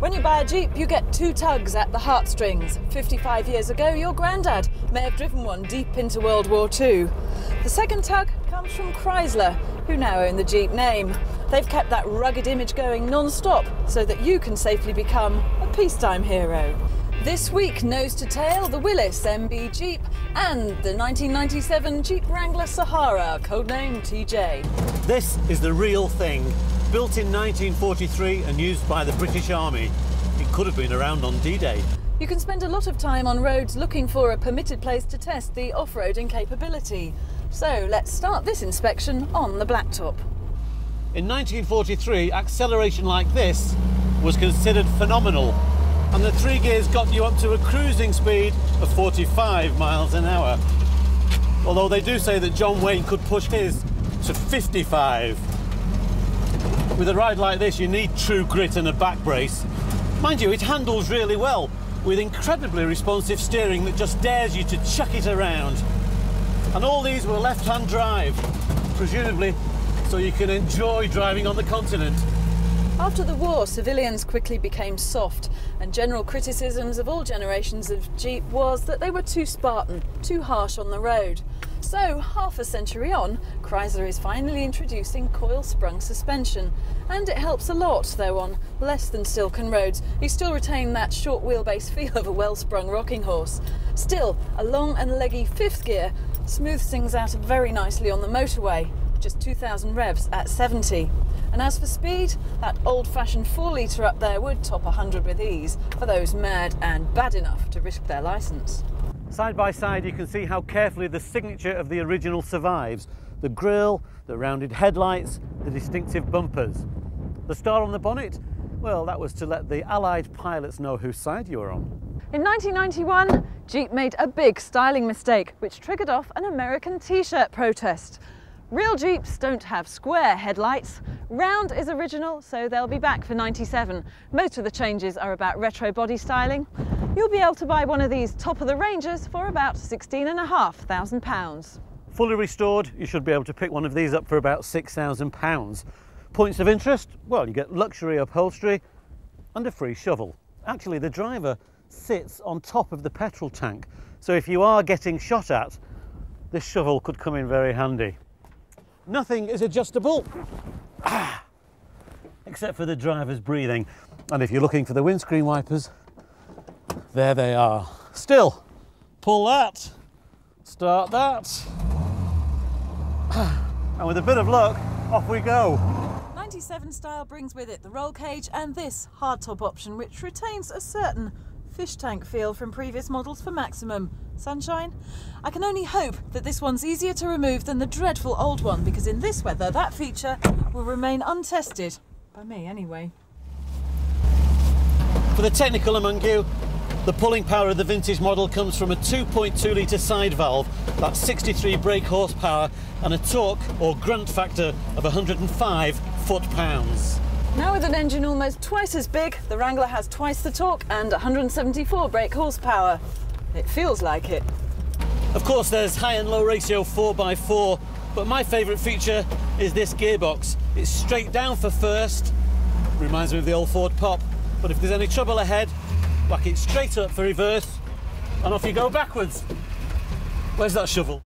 When you buy a Jeep, you get two tugs at the heartstrings. 55 years ago, your granddad may have driven one deep into World War II. The second tug comes from Chrysler, who now own the Jeep name. They've kept that rugged image going non-stop so that you can safely become a peacetime hero. This week, nose to tail, the Willys MB Jeep and the 1997 Jeep Wrangler Sahara, codenamed TJ. This is the real thing. Built in 1943 and used by the British Army. It could have been around on D-Day. You can spend a lot of time on roads looking for a permitted place to test the off-roading capability. So let's start this inspection on the blacktop. In 1943, acceleration like this was considered phenomenal, and the 3 gears got you up to a cruising speed of 45 miles an hour. Although they do say that John Wayne could push his to 55. With a ride like this, you need true grit and a back brace. Mind you, it handles really well, with incredibly responsive steering that just dares you to chuck it around. And all these were left-hand drive, presumably so you can enjoy driving on the continent. After the war, civilians quickly became soft, and general criticisms of all generations of Jeep was that they were too Spartan, too harsh on the road. So, half a century on, Chrysler is finally introducing coil-sprung suspension. And it helps a lot, though on less than silken roads, you still retain that short wheelbase feel of a well-sprung rocking horse. Still, a long and leggy fifth gear smooths things out very nicely on the motorway, just 2,000 revs at 70. And as for speed, that old-fashioned 4-litre up there would top 100 with ease for those mad and bad enough to risk their licence. Side by side, you can see how carefully the signature of the original survives. The grille, the rounded headlights, the distinctive bumpers. The star on the bonnet? Well, that was to let the Allied pilots know whose side you were on. In 1991, Jeep made a big styling mistake, which triggered off an American t-shirt protest. Real Jeeps don't have square headlights. Round is original, so they'll be back for 97. Most of the changes are about retro body styling. You'll be able to buy one of these top-of-the-rangers for about £16,500. Fully restored, you should be able to pick one of these up for about £6,000. Points of interest? Well, you get luxury upholstery and a free shovel. Actually, the driver sits on top of the petrol tank, so if you are getting shot at, this shovel could come in very handy. Nothing is adjustable, except for the driver's breathing. And if you're looking for the windscreen wipers, there they are. Still, pull that, start that, and with a bit of luck, off we go. 97 style brings with it the roll cage and this hardtop option, which retains a certain fish tank feel from previous models for maximum sunshine. I can only hope that this one's easier to remove than the dreadful old one, because in this weather that feature will remain untested, by me anyway. For the technical among you, the pulling power of the vintage model comes from a 2.2 litre side valve, that's 63 brake horsepower, and a torque or grunt factor of 105 foot-pounds. Now with an engine almost twice as big, the Wrangler has twice the torque and 174 brake horsepower. It feels like it. Of course, there's high and low ratio 4x4, but my favourite feature is this gearbox. It's straight down for first, reminds me of the old Ford Pop, but if there's any trouble ahead, whack it straight up for reverse, and off you go backwards. Where's that shovel?